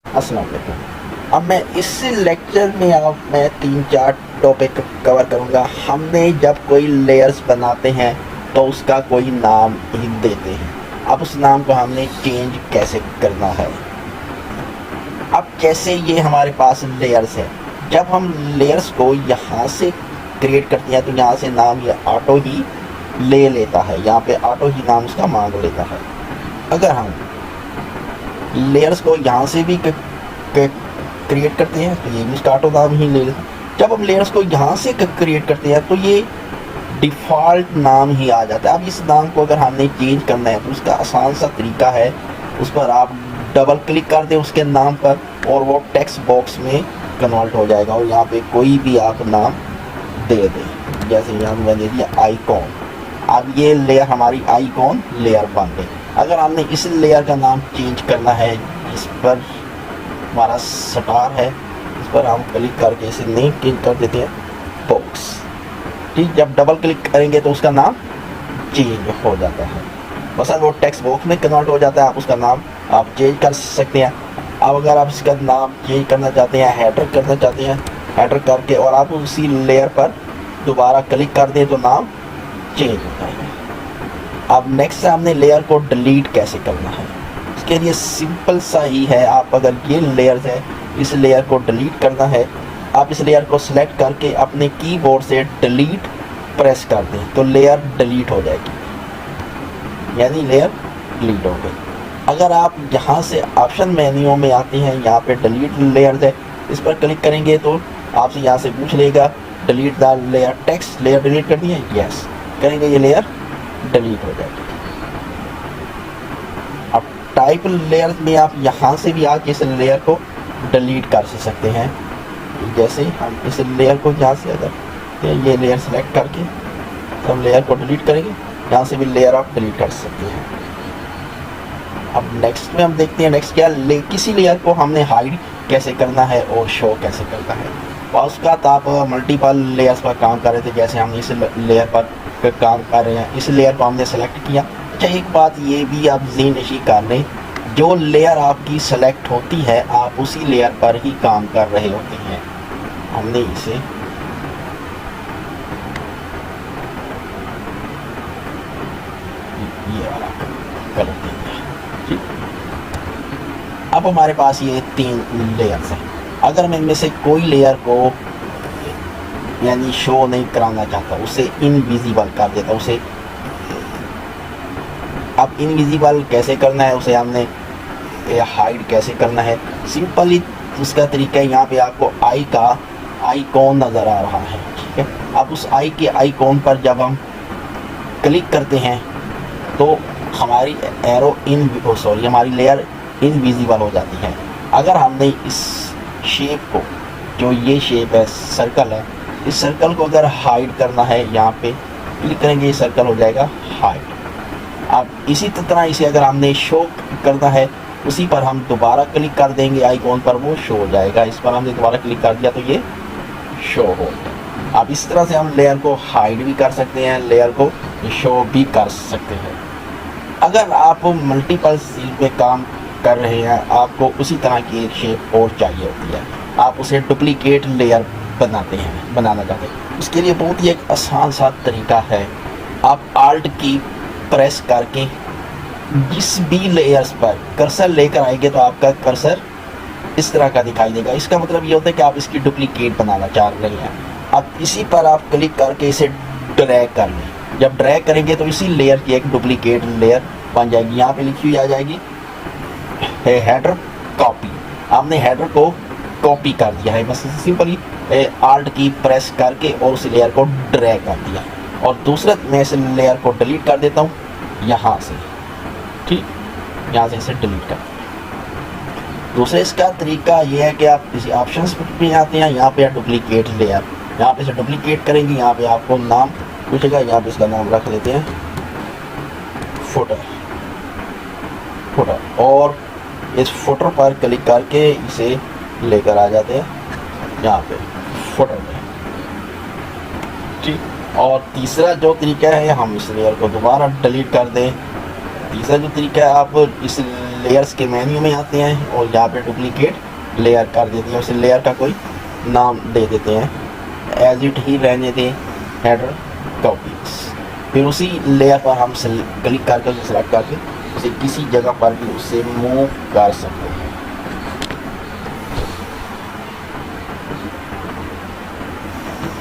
अस्सलाम वालेकुम। अब मैं इस लेक्चर में मैं 3-4 टॉपिक कवर करूंगा। हमने जब कोई लेयर्स बनाते हैं तो उसका कोई नाम ही देते हैं। अब उस नाम को हमने चेंज कैसे करना है। अब जैसे ये हमारे पास लेयर्स है, जब हम लेयर्स को यहाँ से क्रिएट करते हैं तो यहाँ से नाम ये ऑटो ही ले लेता है, यहाँ पे ऑटो ही नाम उसका मांग लेता है। अगर हम लेयर्स को यहाँ से भी क्रिएट करते हैं तो ये भी इसका ऑटो नाम ही ले लेता है। जब हम लेयर्स को यहाँ से क्रिएट करते हैं तो ये डिफ़ॉल्ट नाम ही आ जाता है। अब इस नाम को अगर हमने चेंज करना है तो उसका आसान सा तरीका है, उस पर आप डबल क्लिक कर दें उसके नाम पर और वो टेक्स्ट बॉक्स में कन्वर्ट हो जाएगा और यहाँ पे कोई भी आप नाम दे दें। जैसे यहाँ मैंने दिया आइकॉन। अब ये लेयर हमारी आइकॉन लेयर बन गई। अगर हमने इस लेयर का नाम चेंज करना है, इस पर हमारा स्टार है, इस पर हम क्लिक करके इसे नेम चेंज कर देते हैं बॉक्स। ठीक, जब डबल क्लिक करेंगे तो उसका नाम चेंज हो जाता है। बस वो टेक्स्ट बॉक्स में कन्वर्ट हो जाता है। आप उसका नाम आप चेंज कर सकते हैं। अब अगर आप इसका नाम चेंज करना चाहते हैं, हेडर करना चाहते हैं, हेडर करके और आप उसी लेयर पर दोबारा क्लिक कर दें तो नाम चेंज हो जाएगा। अब नेक्स्ट हमने लेयर को डिलीट कैसे करना है। इसके लिए सिंपल सा ही है। आप अगर ये लेयर है, इस लेयर को डिलीट करना है, आप इस लेयर को सिलेक्ट करके अपने कीबोर्ड से डिलीट प्रेस कर दें तो लेयर डिलीट हो जाएगी, यानी लेयर डिलीट हो गई। अगर आप यहाँ से ऑप्शन मेन्यू में आते हैं, यहाँ पे डिलीट लेयर्स है, इस पर क्लिक करेंगे तो आपसे यहाँ से पूछ लेगा delete the layer text. Layer delete करनी है, यस करेंगे, ये लेयर डिलीट हो जाएगी। अब टाइप लेयर में आप यहाँ से भी आके इस लेयर को डिलीट कर सकते हैं। जैसे हम इस लेयर को यहाँ से अगर ये लेयर सेलेक्ट करके हम लेयर को डिलीट करेंगे, यहाँ से भी लेयर आप डिलीट कर सकते हैं। अब नेक्स्ट में हम देखते हैं नेक्स्ट क्या किसी लेयर को हमने हाइड कैसे करना है और शो कैसे करना है। और उसका तो आप मल्टीपल लेयर्स पर काम कर रहे थे, जैसे हम इस लेयर पर काम कर रहे हैं, इस लेयर को हमने सेलेक्ट किया। अच्छा, एक बात ये भी आप ज़हन नशीं कर लें, जो लेयर आपकी सेलेक्ट होती है आप उसी लेयर पर ही काम कर रहे होते हैं। हमने इसे ये वाला कर देंगे। अब हमारे पास ये 3 लेयर्स हैं। अगर मैं इनमें से कोई लेयर को यानी शो नहीं कराना चाहता, उसे इनविजिबल कर देता, उसे अब इनविजिबल कैसे करना है, उसे हमने हाइड कैसे करना है। सिंपली उसका तरीका है, यहाँ पे आपको आई का आइकॉन नज़र आ रहा है, ठीक है। अब उस आई के आइकॉन पर जब हम क्लिक करते हैं तो हमारी एरो हमारी लेयर इनविजिबल हो जाती है। अगर हमने इस शेप को, जो ये शेप है सर्कल है, इस सर्कल को अगर हाइड करना है, यहाँ पे क्लिक करेंगे ये सर्कल हो जाएगा हाइड। अब इसी तरह इसे अगर हमने शो करना है, उसी पर हम दोबारा क्लिक कर देंगे आइकॉन पर, वो शो हो जाएगा। इस पर हमने दोबारा क्लिक कर दिया तो ये शो हो। अब इस तरह से हम लेयर को हाइड भी कर सकते हैं, लेयर को शो भी कर सकते हैं। अगर आप मल्टीपल सील पे काम कर रहे हैं, आपको उसी तरह की एक शेप और चाहिए होती है, आप उसे डुप्लीकेट लेयर बनाना चाहते हैं। उसके लिए बहुत ही एक आसान सा तरीका है। आप आल्ट की प्रेस करके जिस भी लेयर्स पर कर्सर लेकर आएंगे तो आपका कर्सर इस तरह का दिखाई देगा। इसका मतलब ये होता है कि आप इसकी डुप्लीकेट बनाना चाह रहे हैं। अब इसी पर आप क्लिक करके इसे ड्रैग कर लें। जब ड्रैग करेंगे तो इसी लेयर की एक डुप्लीकेट लेयर बन जाएगी। यहाँ पे लिखी हुई आ जाएगी हेडर कॉपी। आपने हेडर को कॉपी कर दिया है, बस सिंपली आल्ट की प्रेस करके और उस लेयर को ड्रैग कर दिया। और दूसरा मैं इस लेयर को डिलीट कर देता हूँ यहाँ से, ठीक, यहाँ से इसे डिलीट कर। दूसरा इसका तरीका ये है कि आप किसी ऑप्शंस में आते हैं, यहाँ पे डुप्लीकेट लेयर, यहाँ पे इसे डुप्लीकेट करेंगे, यहाँ पे आपको नाम पूछेगा, यहाँ पे इसका नाम रख लेते हैं फुटर, और इस फुटर पर क्लिक करके इसे लेकर आ जाते हैं यहाँ पे फुटर में, ठीक। और तीसरा जो तरीका है, हम इस लेयर को दोबारा डिलीट कर दें। तीसरा जो तरीका है, आप इस लेयर्स के मेन्यू में आते हैं और यहाँ पे डुप्लीकेट लेयर कर देते हैं, उस लेयर का कोई नाम दे देते हैं, एज इट ही रहने दें हेडर टॉपिक्स। फिर उसी लेयर पर हम क्लिक करके उसे सेलेक्ट करके उसे किसी जगह पर भी उससे मूव कर सकते हैं।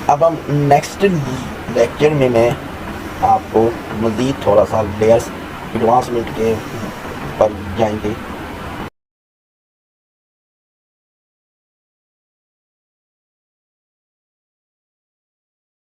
अब हम नेक्स्ट लेक्चर में मैं आपको मज़ीद थोड़ा सा लेयर्स एडवांसमेंट के पर जाएंगे।